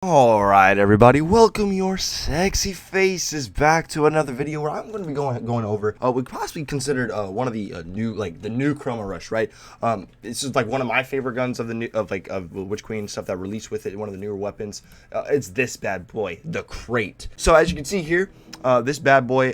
Alright everybody, welcome your sexy faces back to another video where I'm going to be going over we possibly considered one of the new Chroma Rush, right? This is like one of my favorite guns of the new of Witch Queen stuff that released with it, one of the newer weapons. It's this bad boy, the Krait. So as you can see here, this bad boy,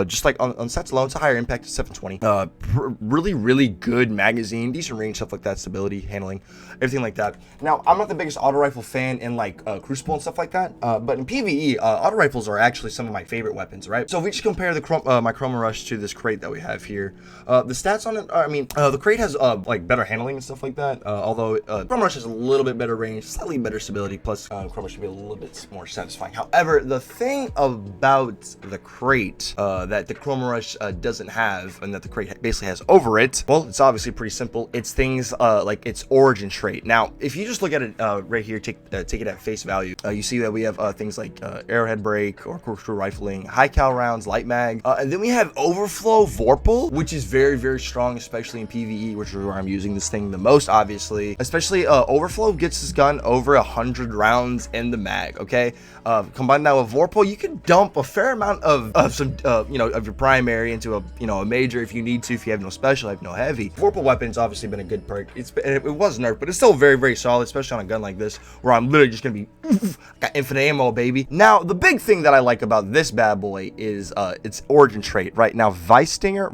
just like on stats alone, it's a higher impact of 720. Really good magazine, decent range, stuff like that, stability, handling, everything like that. Now, I'm not the biggest auto rifle fan in like Crucible and stuff like that, but in PvE, auto rifles are actually some of my favorite weapons, right? So if we just compare the my Chroma Rush to this Krait that we have here, the stats on it, the Krait has like better handling and stuff like that, although Chroma Rush has a little bit better range, slightly better stability, plus Chroma should be a little bit more satisfying. However, the thing about the Krait that the Chroma Rush doesn't have, and that the Krait basically has over it, well, it's obviously pretty simple. It's things like its origin trait. Now, if you just look at it right here, take it at face value, you see that we have things like arrowhead break or corkscrew rifling, high cal rounds, light mag, and then we have overflow vorpal, which is very strong, especially in PvE, which is where I'm using this thing the most, obviously. Especially overflow gets this gun over 100 rounds in the mag. Okay, combine that with vorpal, you can dump a fair amount of some of your primary into a major if you need to, if you have no special, have no heavy. Vorpal weapon's obviously been a good perk. It was nerfed, but it's still very solid, especially on a gun like this where I'm literally just gonna be got infinite ammo, baby. Now, the big thing that I like about this bad boy is its origin trait. Right now, Vestinger,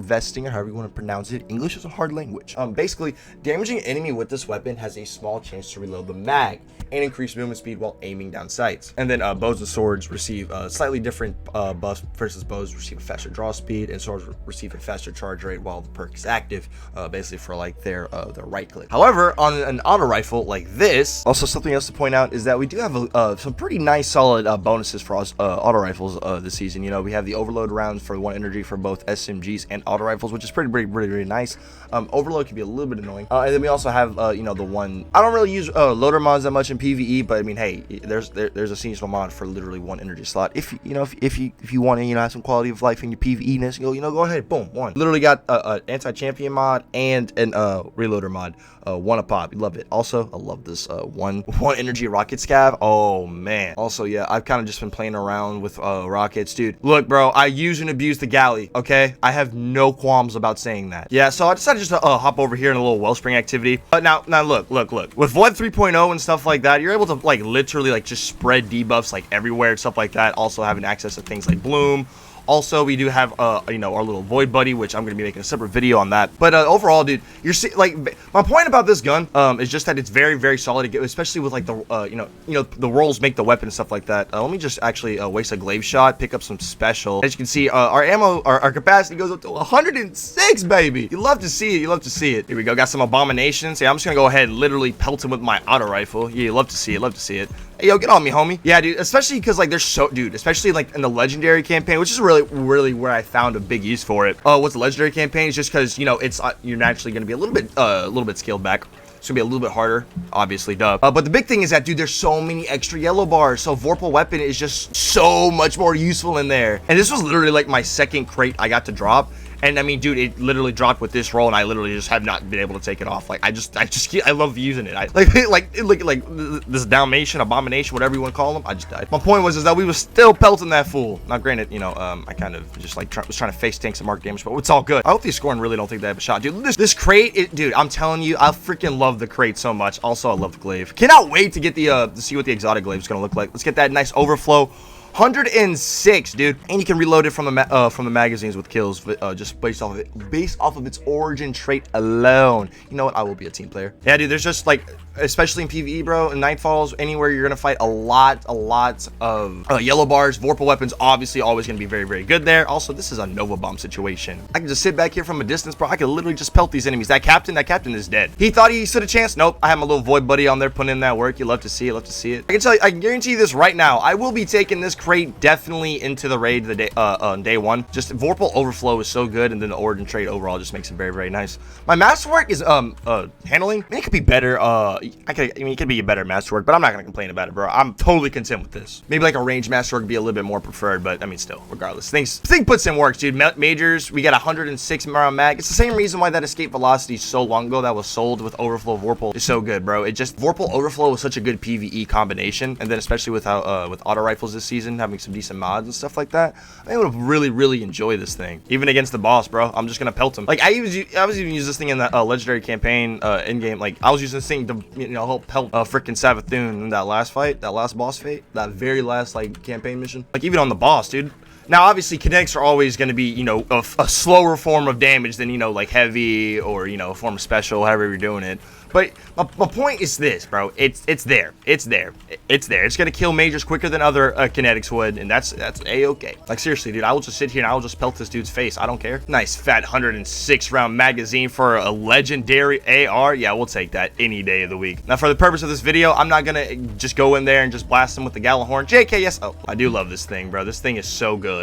however you want to pronounce it. English is a hard language. Basically, damaging an enemy with this weapon has a small chance to reload the mag and increase movement speed while aiming down sights. And then bows and swords receive slightly different buffs. For instance, bows receive a faster draw speed, and swords receive a faster charge rate while the perk is active, basically for like their right click. However, on an auto rifle like this, also something else to point out is that we do have some pretty nice solid bonuses for us auto rifles this season. You know, we have the overload rounds for 1 energy for both SMGs and auto rifles, which is really nice. Overload can be a little bit annoying, and then we also have the one, I don't really use loader mods that much in PvE, but I mean, hey, there's a seasonal mod for literally 1 energy slot. If you want to have some quality of life in your PvE-ness, go ahead, boom, one. Literally got an anti-champion mod and an reloader mod, 1 a pop. You love it. Also, I love this one energy rocket scav. Oh man. Also, yeah, I've kind of just been playing around with rockets, dude. Look, bro, I use and abuse the galley. Okay, I have no qualms about saying that. Yeah, so I decided just to hop over here in a little wellspring activity. But now look, with Void 3.0 and stuff like that, you're able to like literally like just spread debuffs like everywhere and stuff like that. Also having access to things like Bloom. Also, we do have our little Void Buddy, which I'm going to be making a separate video on that. But overall, dude, you're like, my point about this gun is just that it's very solid, especially with like the the rolls make the weapon and stuff like that. Let me just actually waste a glaive shot, pick up some special. As you can see, our ammo, our capacity goes up to 106, baby. You love to see it. You love to see it. Here we go. Got some abominations. Yeah, I'm just gonna go ahead and literally pelt him with my auto rifle. Yeah, you love to see it. Love to see it. Hey, yo, get on me, homie. Yeah, dude, especially because like dude, especially like in the legendary campaign, which is really where I found a big use for it. What's the legendary campaign is just because it's you're naturally going to be a little bit scaled back. It's gonna be a little bit harder, obviously, duh. But the big thing is that, dude, there's so many extra yellow bars, so Vorpal weapon is just so much more useful in there. And this was literally like my second Krait I got to drop. And I mean, dude, it literally dropped with this roll, and I literally just have not been able to take it off. Like, I love using it. I like this Dalmatian, abomination, whatever you want to call them. I just died. My point was that we was still pelting that fool. Now, granted, I kind of just like was trying to face tank some mark damage, but it's all good. I hope these scoring really don't think they have a shot, dude. This Krait, dude, I'm telling you, I freaking love the Krait so much. Also, I love the glaive. Cannot wait to get to see what the exotic glaive is gonna look like. Let's get that nice overflow. 106, dude, and you can reload it from the magazines with kills, just based off of its origin trait alone. You know what? I will be a team player. Yeah, dude. There's just like, especially in PvE, bro, in Nightfalls, anywhere you're gonna fight a lot of yellow bars. Vorpal weapons obviously always gonna be very good there. Also, this is a Nova Bomb situation. I can just sit back here from a distance, bro. I can literally just pelt these enemies. That captain is dead. He thought he stood a chance. Nope. I have my little Void Buddy on there putting in that work. You love to see it. I can guarantee you this right now. I will be taking this Krait definitely into the raid on day one. Just Vorpal Overflow is so good, and then the Origin trait overall just makes it very, very nice. My masterwork is handling. I mean, it could be better. I mean, it could be a better masterwork, but I'm not gonna complain about it, bro. I'm totally content with this. Maybe like a range masterwork would be a little bit more preferred, but I mean, still, regardless, thing puts in works, dude. Majors, we got 106 round mag. It's the same reason why that escape velocity so long ago that was sold with Overflow Vorpal is so good, bro. It just Vorpal Overflow was such a good PvE combination, and then especially with how with auto rifles this season having some decent mods and stuff like that, I would really enjoy this thing, even against the boss, bro. I'm just gonna pelt him. Like I was even using this thing in that legendary campaign in game. Like I was using this thing to help pelt freaking Savathun in that last fight, that last boss fight, that very last like campaign mission. Like even on the boss, dude. Now, obviously, kinetics are always going to be, a slower form of damage than, like heavy or, a form of special, however you're doing it. But my point is this, bro. It's there. It's there. It's there. It's going to kill majors quicker than other kinetics would, and that's A-okay. Like, seriously, dude, I will just sit here and I will just pelt this dude's face. I don't care. Nice fat 106 round magazine for a legendary AR. Yeah, we'll take that any day of the week. Now, for the purpose of this video, I'm not going to just go in there and just blast him with the Gallahorn. JK, yes. Oh, I do love this thing, bro. This thing is so good.